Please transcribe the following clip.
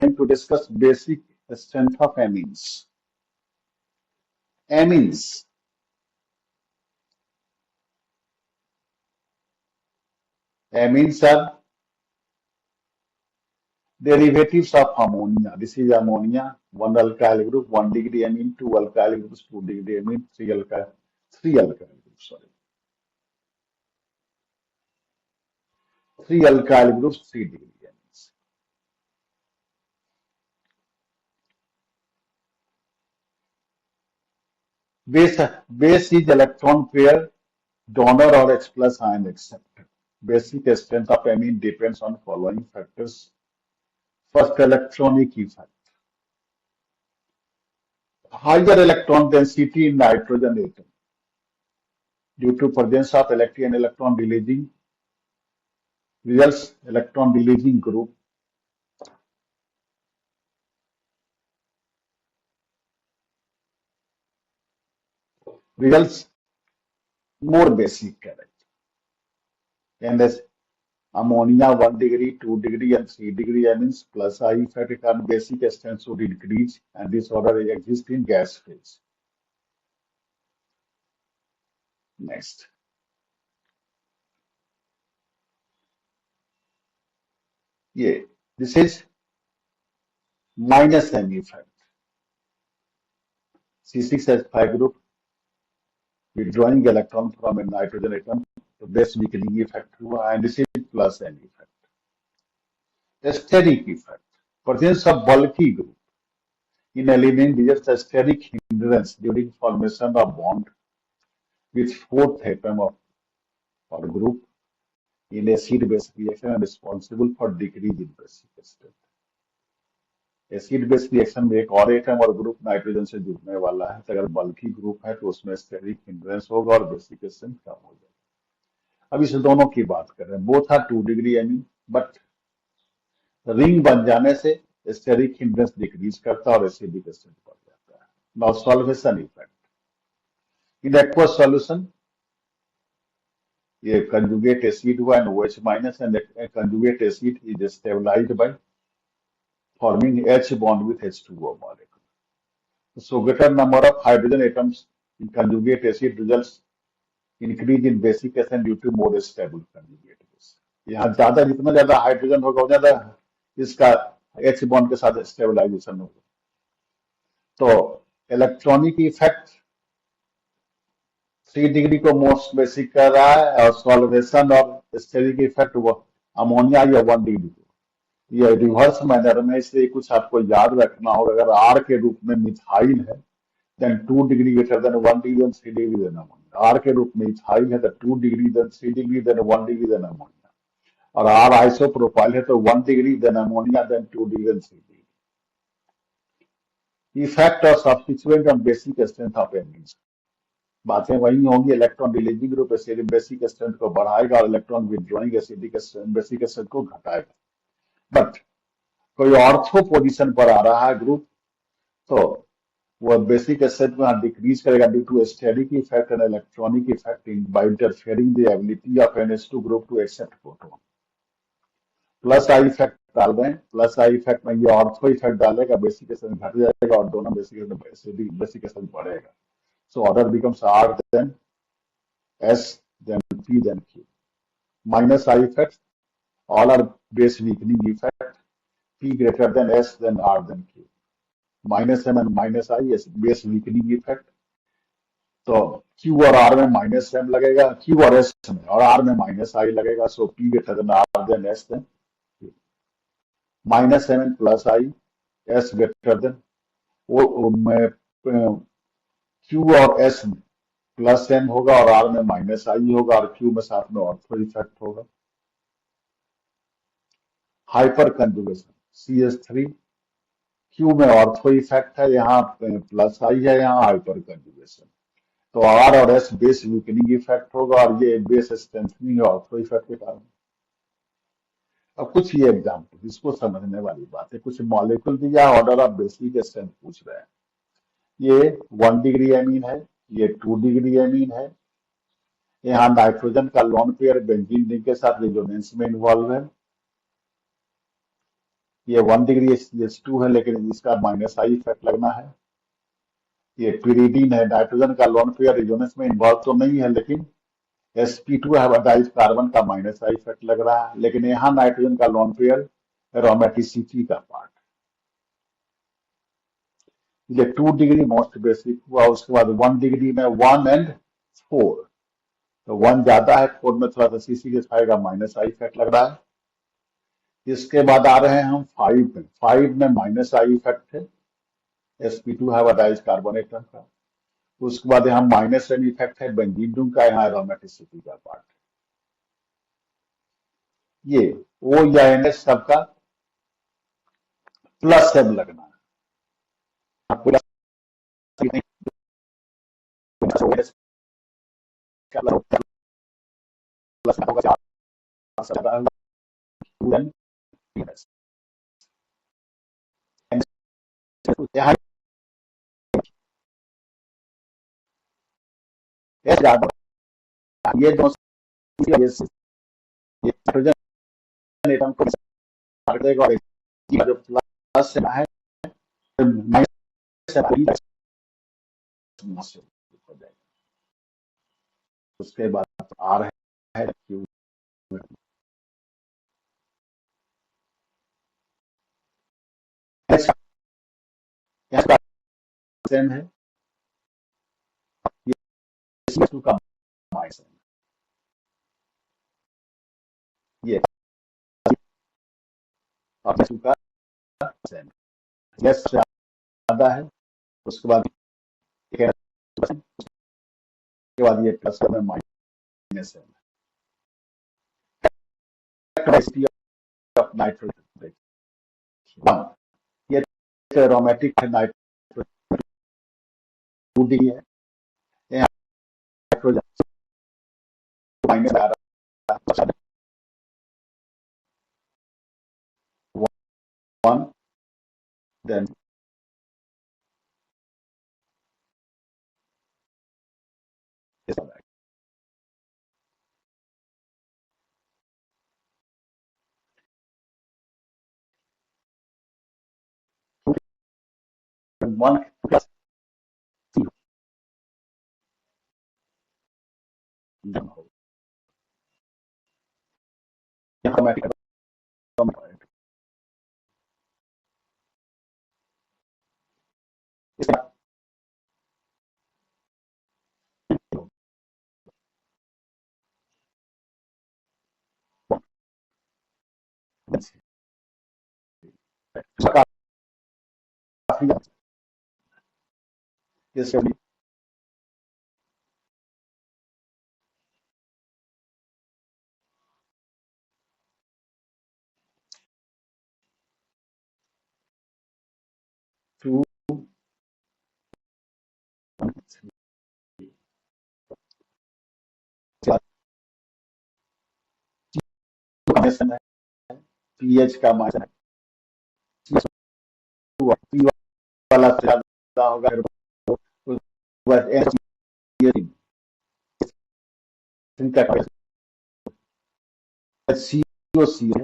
going to discuss basic strength of amines. Amines. Amines are derivatives of ammonia. This is ammonia, one alkyl group, 1 degree amine, two alkyl groups, 2 degree amine, three alkyl groups, sorry. Three alkyl groups, 3 degree amines. Base is electron pair, donor or H plus ion acceptor. Basic strength of amine depends on following factors. First, electronic effect. Higher electron density in nitrogen atom due to presence of electron releasing results electron releasing group results more basic character. And as ammonia 1 degree, 2 degree, and 3 degree amines plus I effect on basic strength should increase, and this order exists in gas phase. Next. Yeah, this is minus M effect. C6H5 group withdrawing electron from a nitrogen atom, the base weakening effect, and this is plus N effect. Steric effect. Presence of bulky group in alanine results a steric hindrance during formation of bond with fourth atom of or group in acid-base reaction and responsible for decrease in basic strength. Acid base reaction में एक और atom और group nitrogen से जुड़ने वाला है, तो अगर बल्कि ग्रुप है तो उसमें स्टेरिक हिंड्रेंस होगा और बेसिक स्ट्रेंथ कम हो जाएगा। अब इस दोनों की बात कर रहे हैं, both are 2 degree amine, but ring बन जाने से स्टेरिक हिंड्रेंस डिक्रीज करता है और एसिडिक स्ट्रेंथ बढ़ जाता है। Now solvation effect in aqueous solution, ये कंजुगेट एसिड हुआ and OH minus, and conjugate acid is stabilised by forming H bond with H2O molecule. So greater number of hydrogen atoms in conjugate acid results increase in basic acid due to more stable conjugate base. यहाँ ज्यादा जितना ज्यादा hydrogen होगा ज्यादा इसका H bond के साथ stabilization होगा। तो इलेक्ट्रॉनिक इफेक्ट 3 डिग्री को मोस्ट बेसिक कर रहा है और सॉल्वेशन और स्टेरिक इफेक्ट वो अमोनिया या 1 डिग्री को, ये रिवर्स मैनर में, इसलिए कुछ आपको याद रखना होगा। अगर आर के रूप में मिथाइल है than 2 degree greater than 1 degree than 3 degree than ammonia. R के रूप में इथाइल है तो 2 degree than 3 degree than 1 degree than ammonia, और आर आइसोप्रोपाइल है तो 1 degree than ammonia than 2 degree than 3 degree. Effect of substituent on basic strength of amines, बातें वही होंगी। Electron releasing group acid basic strength को बढ़ाएगा और electron withdrawing acidic basic strength को घटाएगा। बट कोई ऑर्थो पोजीशन पर आ रहा है ग्रुप तो वह बेसिक स्ट्रेंथ में डिक्रीज करेगा due to steric effect and electronic effect in by interfering the ability of NH2 group to accept proton. Plus I effect डाल दें, प्लस आई इफेक्ट में ये ऑर्थो इफेक्ट डालेगा, बेसिक स्ट्रेंथ घट जाएगा और दोनों बेसिक स्ट्रेंथ बढ़ेगा। So order becomes R than S than P then Q। Minus I effect, all are base weakening effect, P greater than S then R then Q. Minus M and minus I is base weakening effect, तो Q और R में minus M लगेगा, Q और S में, और R में minus I लगेगा, so P greater than R then S then Q. Minus M and plus I, S greater than, वो में Q और S में प्लस M होगा और R में माइनस I होगा और Q में साथ में ऑर्थो इफेक्ट होगा। हाइपर कंजुगेशन CH3, Q में ऑर्थो इफेक्ट है, यहाँ प्लस I है, यहाँ हाइपर कंजुगेशन, तो R और S बेस वीकनिंग इफेक्ट होगा और ये बेस स्ट्रेंथनिंग ऑर्थो इफेक्ट के कारण। अब कुछ ये एग्जाम्पल, इसको समझने वाली बात है। कुछ मॉलिक्यूल दिया, ऑर्डर ऑफ बेसिक स्ट्रेंथ पूछ रहे हैं। ये 1 डिग्री एमीन है, ये 2 डिग्री एमीन है, यहाँ नाइट्रोजन का लोन पेयर बेंजीन रिंग के साथ रेजोनेंस में इन्वॉल्व है। ये 1 डिग्री H2 है, लेकिन इसका माइनस आई इफेक्ट लगना है। ये pyridine है, नाइट्रोजन का लोन पेयर रेजोनेंस में इन्वॉल्व तो नहीं है, लेकिन sp2 हाइब्रिडाइज कार्बन का माइनस आई इफेक्ट लग रहा है, लेकिन यहाँ नाइट्रोजन का लोन पेयर एरोमेटिसिटी का पार्ट। ये 2 डिग्री मोस्ट बेसिक हुआ, उसके बाद 1 डिग्री में 1 एंड 4, तो 1 ज्यादा है, 4 में थोड़ा सा CH5 का माइनस आई इफेक्ट लग रहा है। इसके बाद आ रहे हैं हम 5 में। 5 में माइनस आई इफेक्ट है sp2 हाइब्रिडाइज कार्बन एटम का। उसके बाद यहाँ माइनस एन इफेक्ट है बेंजीन का, यहाँ एरोमेटिसिटी का पार्ट। ये O या NH सबका प्लस एम लगना है, प्लस नहीं, प्लस होगा, यहाँ एस ज्यादा, ये दोनों ये नाइट्रोजन एटम को मार देगा, और जो प्लस है माइनस हो जाएगा। उसके बाद आ रहा है Q, सेम है, ये CO2 का माइनस है, ये और CO2 का सेम है, यस ज्यादा है। उसके बाद उसके बाद ये प्लस में माइनस है, ऑफ नाइट्रोजन ये एरोमेटिक है, नाइट्रोजन 2 डिग्री है, नाइट्रोजन माइनस आ रहा है, 1 देन one plus इससे 2 है, pH का मात्रा P वाला ज्यादा होगा, COC है,